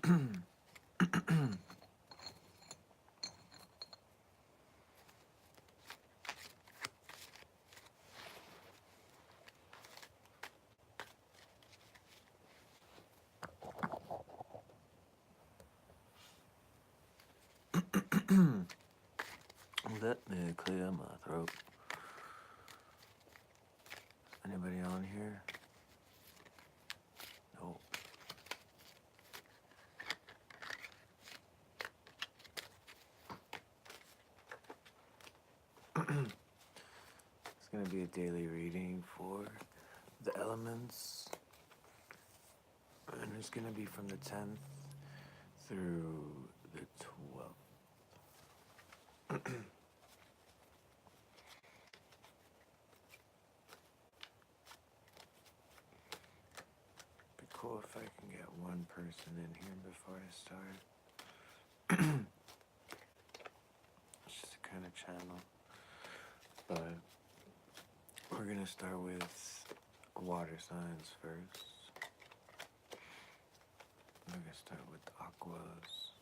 Let me clear my throat. Anybody on here? No. It's gonna be a daily reading for the elements, and it's gonna be from the 10th through the 12th. Be cool if I can get one person in here before I start. It's just a kind of channel, but we're gonna start with water signs first. We're gonna start with the aquas.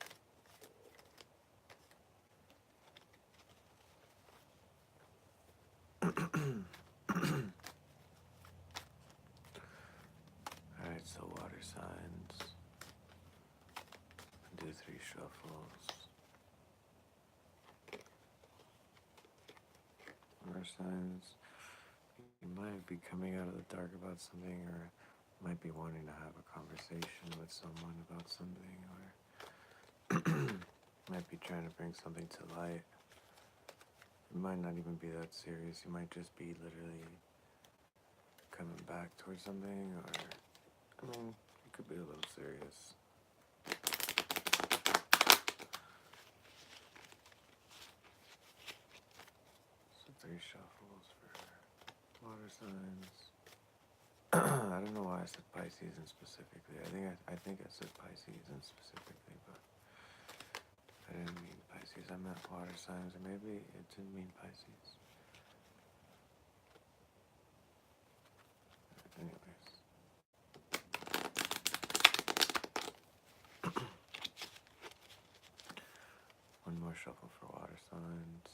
Alright, so water signs. Do 3 shuffles. Water signs. You might be coming out of the dark about something, or might be wanting to have a conversation with someone about something, or might be trying to bring something to light. It might not even be that serious. You might just be literally coming back towards something, or, I mean, it could be a little serious. So 3 shuffles for water signs. I don't know why I said Pisces specifically. I think I said Pisces specifically, but I didn't mean Pisces. I meant water signs, or maybe it didn't mean Pisces. Anyways. One more shuffle for water signs.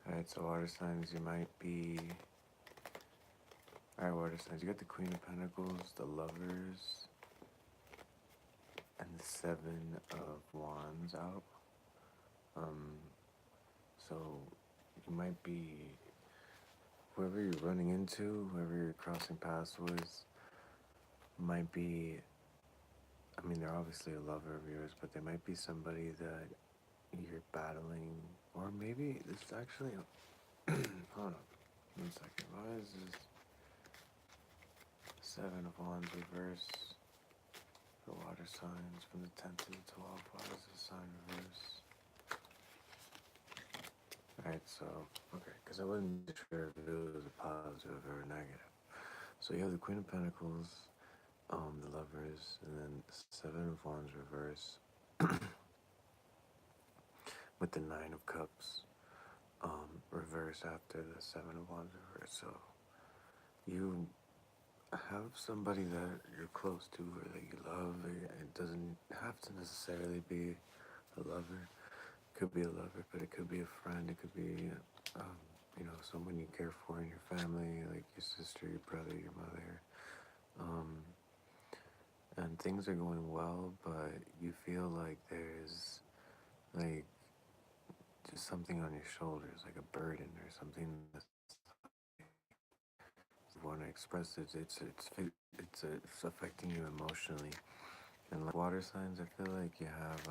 Alright, so water signs, you might be... Alright, water signs, you got the Queen of Pentacles, the Lovers, and the 7 of Wands out. So you might be... Whoever you're running into, whoever you're crossing paths with, might be... I mean, they're obviously a lover of yours, but they might be somebody that you're battling, or maybe this is actually... Hold on, 1 second. Why is this 7 of Wands reverse? The water signs from the 10th to the 12th. Why is this sign reverse? Alright, so, okay, because I wasn't sure if it was a positive or a negative. So you have the Queen of Pentacles, the Lovers, and then 7 of Wands reverse with the 9 of Cups reverse after the 7 of Wands reverse. So you have somebody that you're close to or that you love. It doesn't have to necessarily be a lover. It could be a lover, but it could be a friend. It could be, someone you care for in your family, like your sister, your brother, your mother. And things are going well, but you feel like there's like just something on your shoulders, like a burden or something that's you want to express it. It's affecting you emotionally. And like water signs, I feel like you have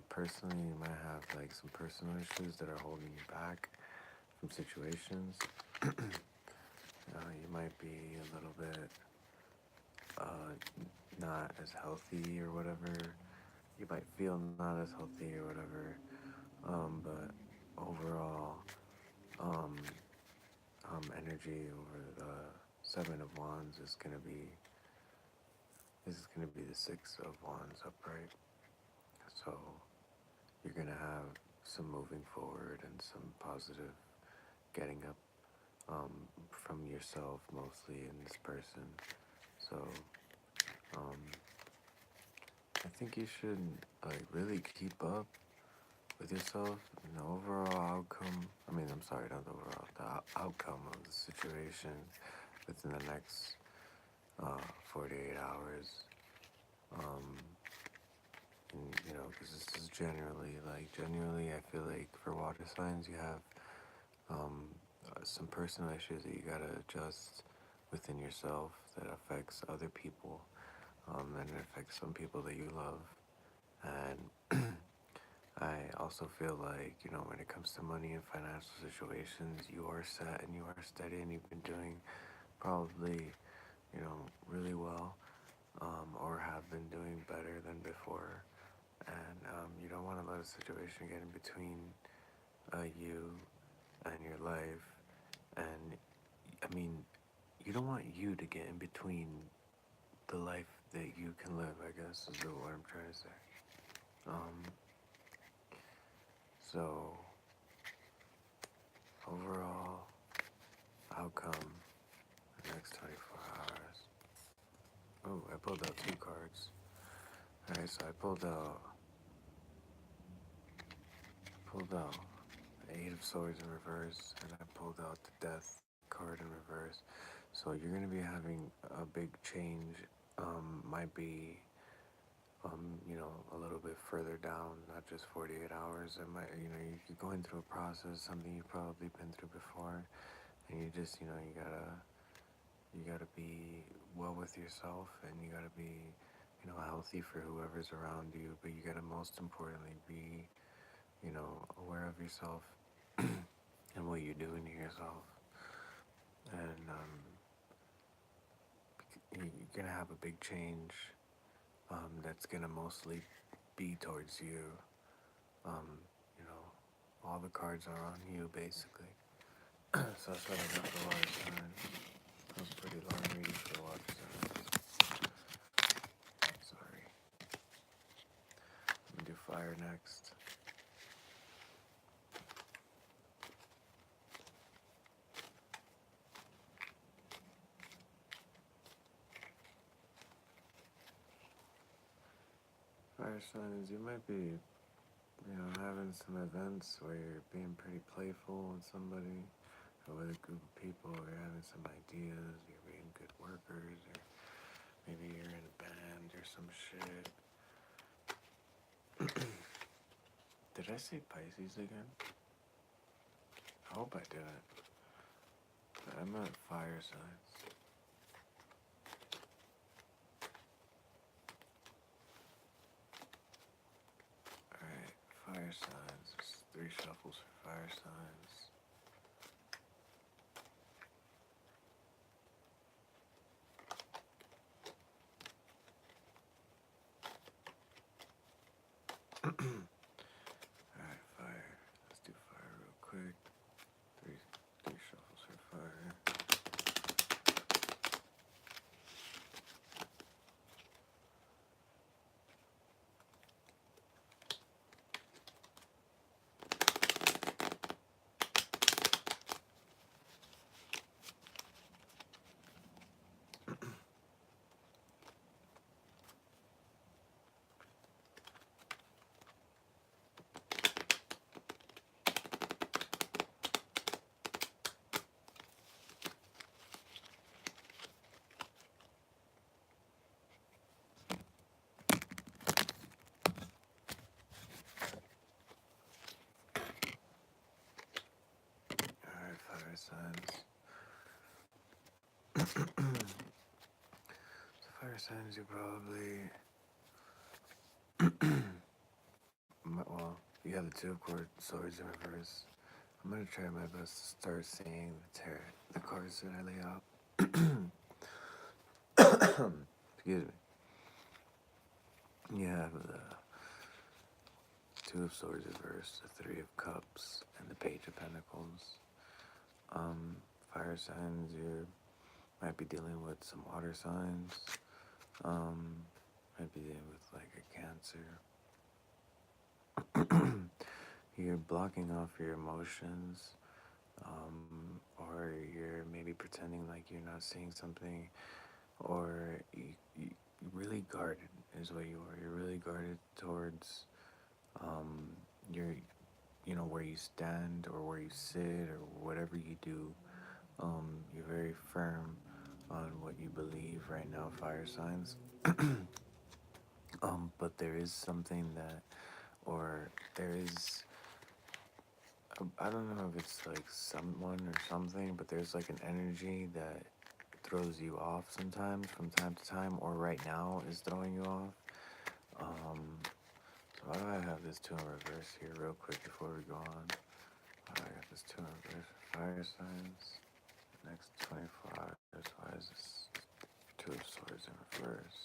personally, you might have like some personal issues that are holding you back from situations. You might be a little bit not as healthy or whatever. you might feel not as healthy or whatever. But overall, um, energy over the Seven of Wands is gonna be the Six of Wands upright. So you're gonna have some moving forward and some positive getting up from yourself mostly in this person. So um, I think you should like really keep up with yourself and the overall outcome. I mean, I'm sorry, not the overall, the outcome of the situation within the next 48 hours. Um, and, because this is generally, I feel like for water signs, you have um, some personal issues that you gotta adjust within yourself that affects other people, and it affects some people that you love. And I also feel like, when it comes to money and financial situations, you are set and you are steady and you've been doing probably, really well, or have been doing better than before. And you don't want to let a situation get in between you and your life. And I mean, you don't want you to get in between the life that you can live, I guess, is what I'm trying to say. Um, so, overall outcome the next 24 hours. Oh, I pulled out two cards. Alright, so I pulled out the Eight of Swords in reverse, and I pulled out the Death card in reverse. So you're going to be having a big change. Might be, a little bit further down, not just 48 hours. It might, you're going through a process, something you've probably been through before, and you just, you gotta be well with yourself, and you gotta be, healthy for whoever's around you. But you gotta most importantly be, aware of yourself and what you're doing to yourself. And you're gonna have a big change that's gonna mostly be towards you. Um, you know, all the cards are on you basically. So that's what I got for water signs. That was pretty long reading for the water signs. Sorry. I'm gonna do fire next. Fire signs, you might be, having some events where you're being pretty playful with somebody or with a group of people, or you're having some ideas, you're being good workers, or maybe you're in a band or some shit. Did I say Pisces again? I hope I didn't. I meant fire signs. Alright, fire signs. There's 3 shuffles for fire signs. Alright, fire. Let's do fire real quick. Three shuffles for fire. Alright, fire signs. So fire signs, you probably, well, you have the 2 of swords in reverse. I'm gonna try my best to start seeing the cards that I lay out. Excuse me. You have the Two of Swords reversed, the Three of Cups, and the Page of Pentacles. Fire signs, you might be dealing with some water signs. Might be dealing with like a Cancer. You're blocking off your emotions, or you're maybe pretending like you're not seeing something, or you really guarded is what you are. You're really guarded towards your, where you stand or where you sit or whatever you do. You're very firm on what you believe right now, fire signs. But there is something that, or there is, I don't know if it's like someone or something, but there's like an energy that throws you off sometimes from time to time, or right now is throwing you off. So why do I have this 2 in reverse here real quick before we go on? Why do I got this 2 in reverse? Fire signs. Next 24 hours. Why is this 2 of Swords in reverse?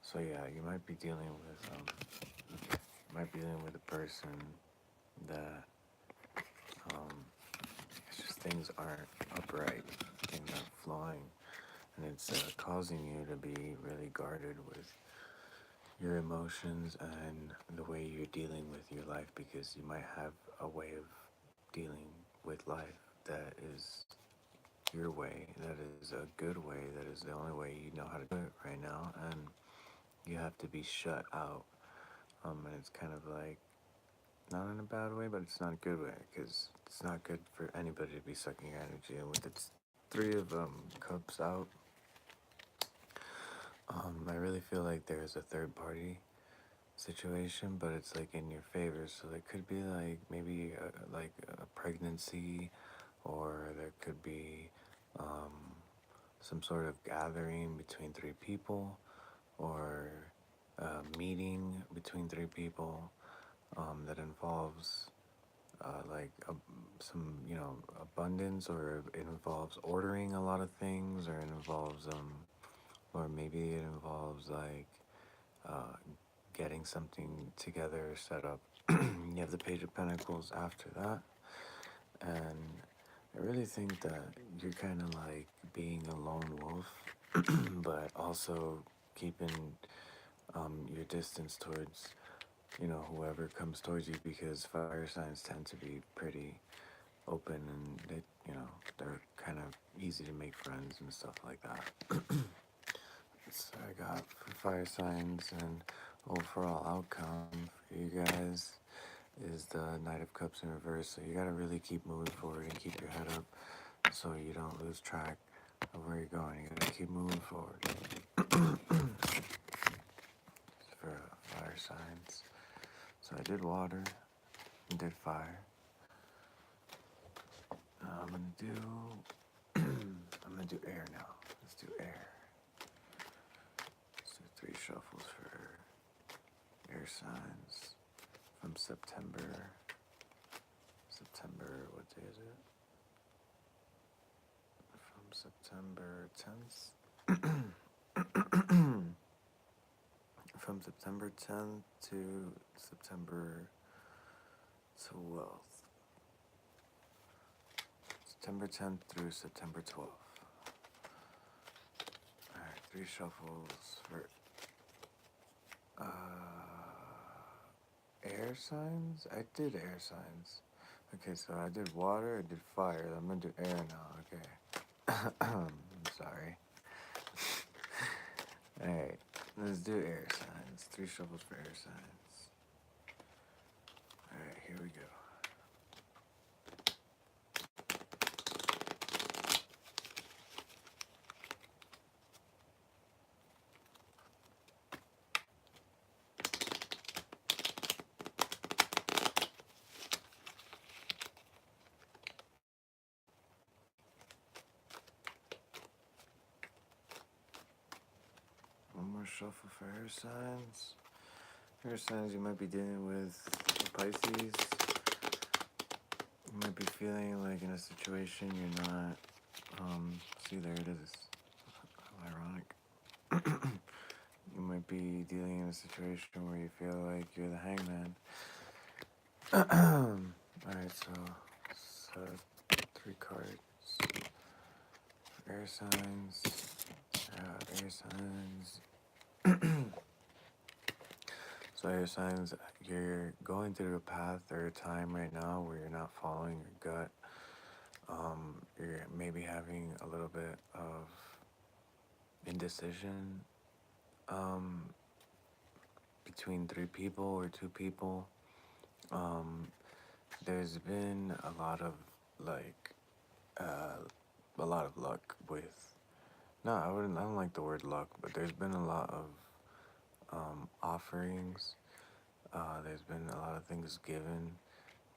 So yeah, you might be dealing with a person that it's just things aren't upright, things aren't flowing, and it's causing you to be really guarded with your emotions and the way you're dealing with your life, because you might have a way of dealing with life that is your way, that is a good way, that is the only way you know how to do it right now, and you have to be shut out. And it's kind of like, not in a bad way, but it's not a good way, because it's not good for anybody to be sucking your energy. And with its 3 of cups out, I really feel like there's a third party situation, but it's like in your favor. So there could be like maybe like a pregnancy, or there could be some sort of gathering between 3 people, or a meeting between 3 people that involves some abundance, or it involves ordering a lot of things, or it involves or maybe it involves like uh, getting something together, set up. You have the Page of Pentacles after that, and I really think that you're kind of like being a lone wolf, but also keeping your distance towards whoever comes towards you, because fire signs tend to be pretty open, and they're kind of easy to make friends and stuff like that. So I got for fire signs, and overall outcome for you guys is the Knight of Cups in reverse. So you gotta really keep moving forward and keep your head up, so you don't lose track of where you're going. You gotta keep moving forward. For fire signs, so I did water and did fire. I'm gonna do air now. Let's do air. Let's do 3 shuffles for air signs from September. What day is it? From September 10th. From September 10th to September 12th. September 10th through September 12th. Alright, 3 shuffles for air signs? I did air signs. Okay, so I did water, I did fire. I'm gonna do air now, okay. I'm sorry. Alright, let's do air signs. 3 shuffles for air signs. Alright, here we go. One more shuffle for air signs. Air signs, you might be dealing with Pisces. You might be feeling like in a situation you're not, see, there it is. How ironic. You might be dealing in a situation where you feel like you're the hangman. Alright, so 3 cards. Air signs. Air signs. So air signs, you're going through a path or a time right now where you're not following your gut. You're maybe having a little bit of indecision um, between 3 people or 2 people. Um, there's been like uh, a lot of luck with. No, I wouldn't. I don't like the word luck, but there's been a lot of offerings. There's been a lot of things given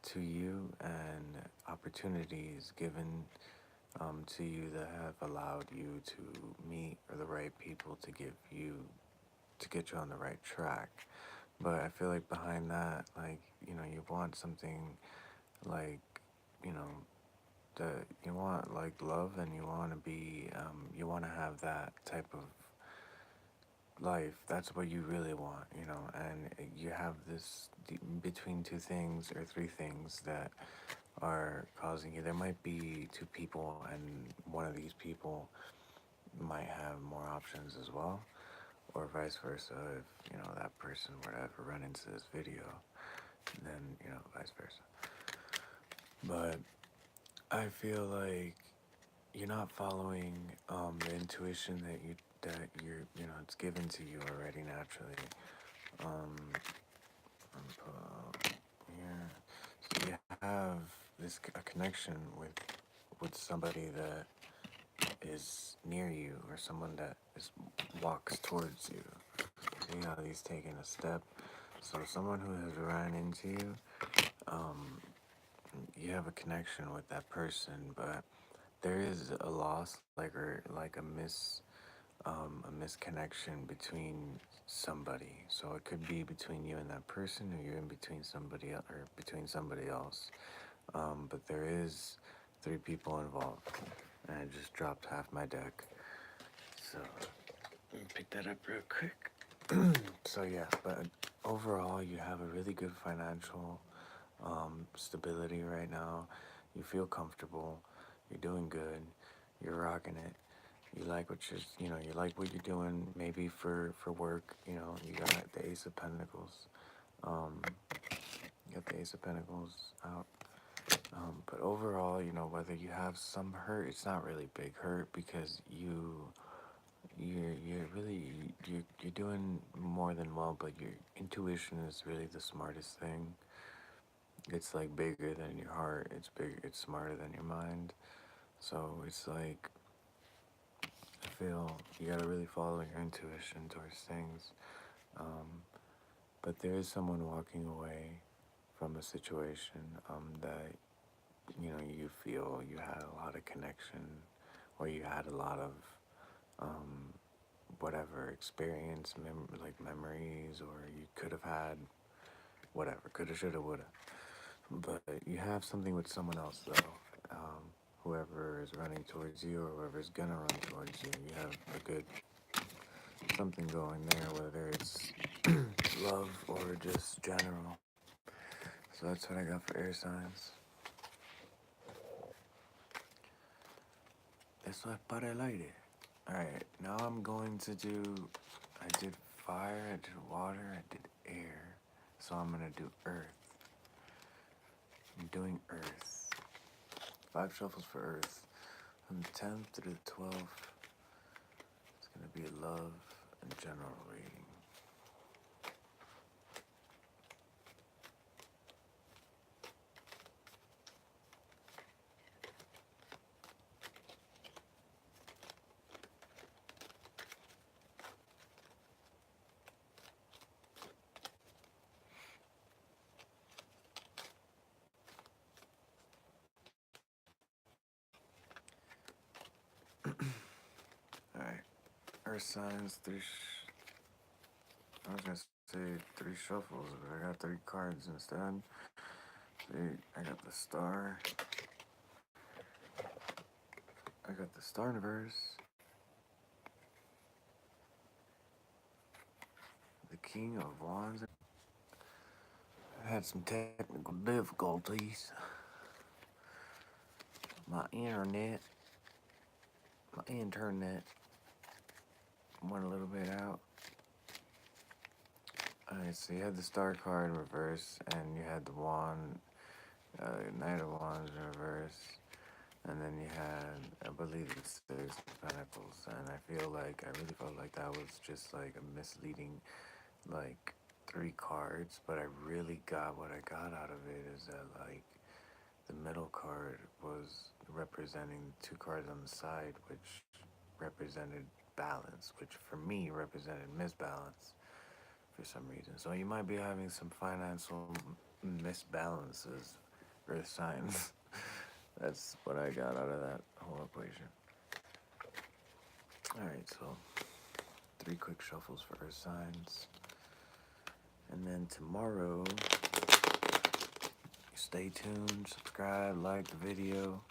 to you and opportunities given to you that have allowed you to meet the right people to get you on the right track. But I feel like behind that, like, you want something like, you know, you want like love, and you want to you want to have that type of life. That's what you really want, and you have this between 2 things or 3 things that are causing you. There might be 2 people, and one of these people might have more options as well, or vice versa. If that person were to ever run into this video, then vice versa. But I feel like you're not following the intuition that it's given to you already naturally. Um, yeah, so you have a connection with somebody that is near you, or someone that walks towards you. See how he's taking a step. So someone who has run into you, um, you have a connection with that person, but there is a loss, like a misconnection between somebody. So it could be between you and that person, or you're in between somebody else, or between somebody else. But there is 3 people involved, and I just dropped half my deck. So let me pick that up real quick. So yeah, but overall, you have a really good financial stability right now. You feel comfortable. You're doing good. You're rocking it. You like you like what you're doing. Maybe for work, you got the Ace of Pentacles. Um, you got the Ace of Pentacles out. But overall, whether you have some hurt, it's not really big hurt, because you're really you're doing more than well. But your intuition is really the smartest thing. It's like bigger than your heart. It's smarter than your mind. So it's like, I feel you gotta really follow your intuition towards things. Um, but there is someone walking away from a situation that you feel you had a lot of connection, or you had a lot of um, whatever experience, like memories, or you could have had whatever, coulda, shoulda, woulda. But you have something with someone else, though. Whoever is running towards you, or whoever's gonna run towards you, you have a good something going there, whether it's love or just general. So that's what I got for air signs. Eso es para el aire. Alright, now I'm going to do, I did fire, I did water, I did air. So I'm gonna do earth. I'm doing earth. 5 shuffles for earth. From the 10th to the 12th, it's gonna be love and general reading. Alright, earth signs, I was gonna say 3 shuffles, but I got 3 cards instead. See, I got the star. I got the star in reverse. the King of Wands. I had some technical difficulties. My internet went a little bit out. Alright, so you had the Star card in reverse, and you had the Wand, Knight of Wands in reverse, and then you had, I believe, the Six of Pentacles, and I really felt like that was just like a misleading, like, 3 cards, but I really got what I got out of it is that, like, the middle card was representing the 2 cards on the side, which represented balance, which for me represented misbalance for some reason. So you might be having some financial misbalances, earth signs. That's what I got out of that whole equation. Alright, so 3 quick shuffles for earth signs. And then tomorrow, stay tuned, subscribe, like the video.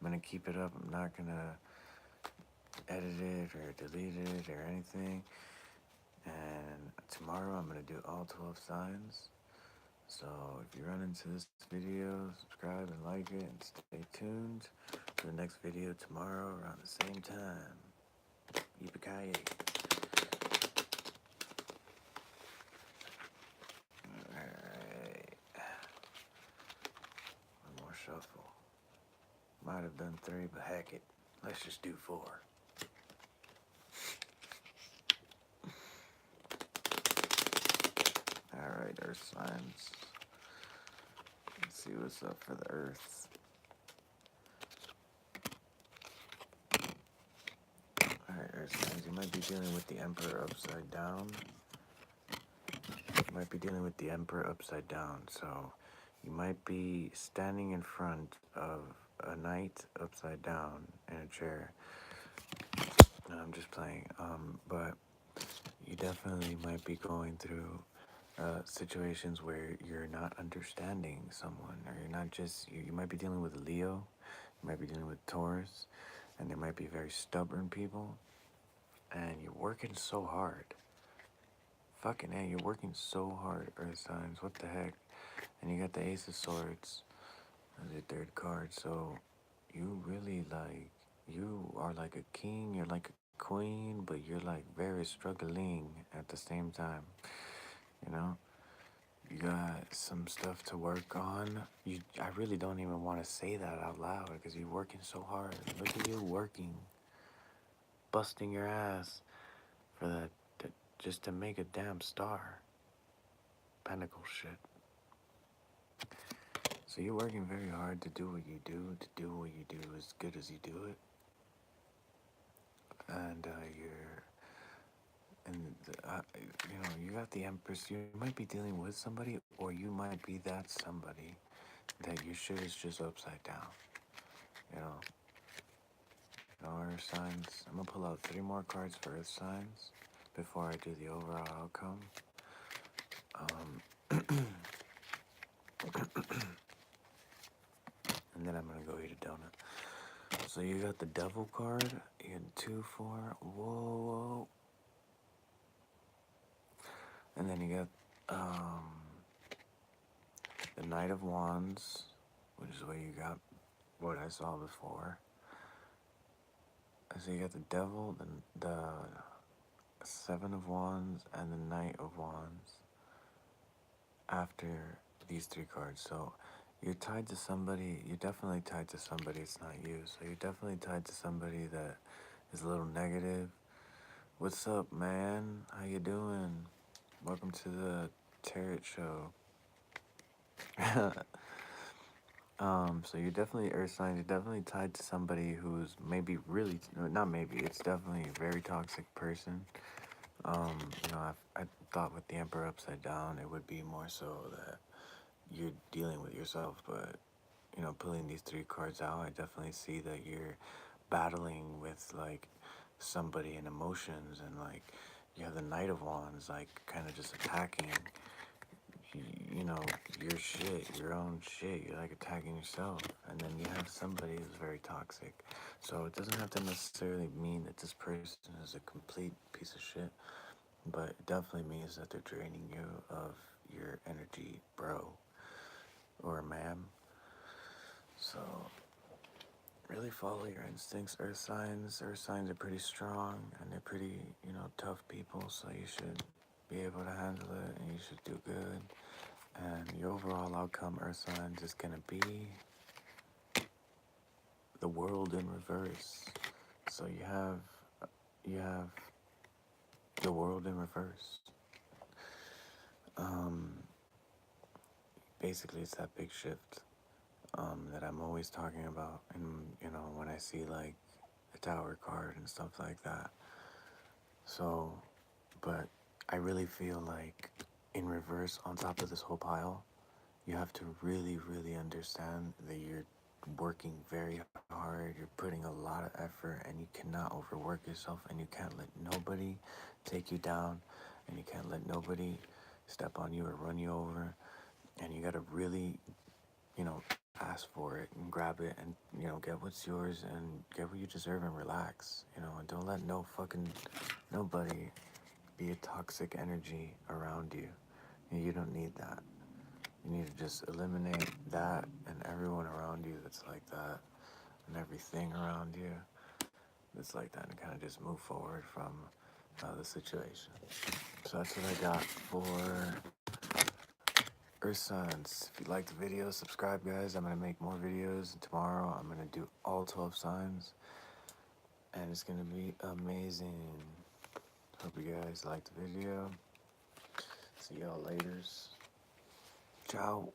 I'm going to keep it up. I'm not going to edit it or delete it or anything. And tomorrow I'm going to do all 12 signs. So if you run into this video, subscribe and like it, and stay tuned for the next video tomorrow around the same time. Yippee-ki-yay. Alright. One more shuffle. Might have done 3, but heck it. Let's just do 4. Alright, earth signs. Let's see what's up for the earth. Alright, earth signs. You might be dealing with the Emperor upside down. You might be dealing with the Emperor upside down. So you might be standing in front of a knight upside down in a chair. No, I'm just playing. But you definitely might be going through situations where you're not understanding someone, or you're not just, you might be dealing with Leo, you might be dealing with Taurus, and they might be very stubborn people, and you're working so hard. Fucking A, you're working so hard, earth signs, what the heck? And you got the Ace of Swords as your 3rd card, so you really, like, you are like a king, you're like a queen, but you're like very struggling at the same time, you know? You got some stuff to work on. I really don't even want to say that out loud because you're working so hard. Look at you working, busting your ass for just to make a damn star. Pentacle shit. So you're working very hard to do what you do, as good as you do it. And you got the Empress. You might be dealing with somebody, or you might be that somebody that your shit is just upside down. You know, earth signs. I'm gonna pull out 3 more cards for earth signs before I do the overall outcome. And then I'm gonna go eat a donut. So you got the Devil card. You got 2, 4. Whoa. And then you got the Knight of Wands, which is what you got, what I saw before. So you got the Devil, the 7 of Wands, and the Knight of Wands after these 3 cards. So you're tied to somebody. You're definitely tied to somebody. It's not you. So you're definitely tied to somebody that is a little negative. What's up, man? How you doing? Welcome to the Tarot Show. So you're definitely earth signs. You're definitely tied to somebody who's maybe really, not maybe, it's definitely a very toxic person. I thought with the Emperor upside down, it would be more so that you're dealing with yourself, but, pulling these 3 cards out, I definitely see that you're battling with, like, somebody and emotions, and, like, you have the Knight of Wands, like, kind of just attacking, your shit, your own shit. You're like attacking yourself, and then you have somebody who's very toxic. So it doesn't have to necessarily mean that this person is a complete piece of shit. but it definitely means that they're draining you of your energy, bro or ma'am. So really follow your instincts, earth signs. Earth signs are pretty strong and they're pretty, tough people, so you should be able to handle it and you should do good. And your overall outcome, earth signs, is gonna be the world in reverse. So you have the world in reverse. Um, Basically, it's that big shift that I'm always talking about, and when I see like the Tower card and stuff like that. So, but I really feel like in reverse, on top of this whole pile, you have to really, really understand that you're working very hard, you're putting a lot of effort, and you cannot overwork yourself, and you can't let nobody take you down, and you can't let nobody step on you or run you over, and you gotta really, ask for it and grab it and, get what's yours and get what you deserve and relax, and don't let nobody be a toxic energy around you. You don't need that. You need to just eliminate that and everyone around you that's like that and everything around you that's like that and kind of just move forward from the situation. So that's what I got for Earth signs. If you liked the video, subscribe, guys. I'm going to make more videos. And tomorrow I'm going to do all 12 signs and it's going to be amazing. Hope you guys liked the video. See y'all later. Ciao.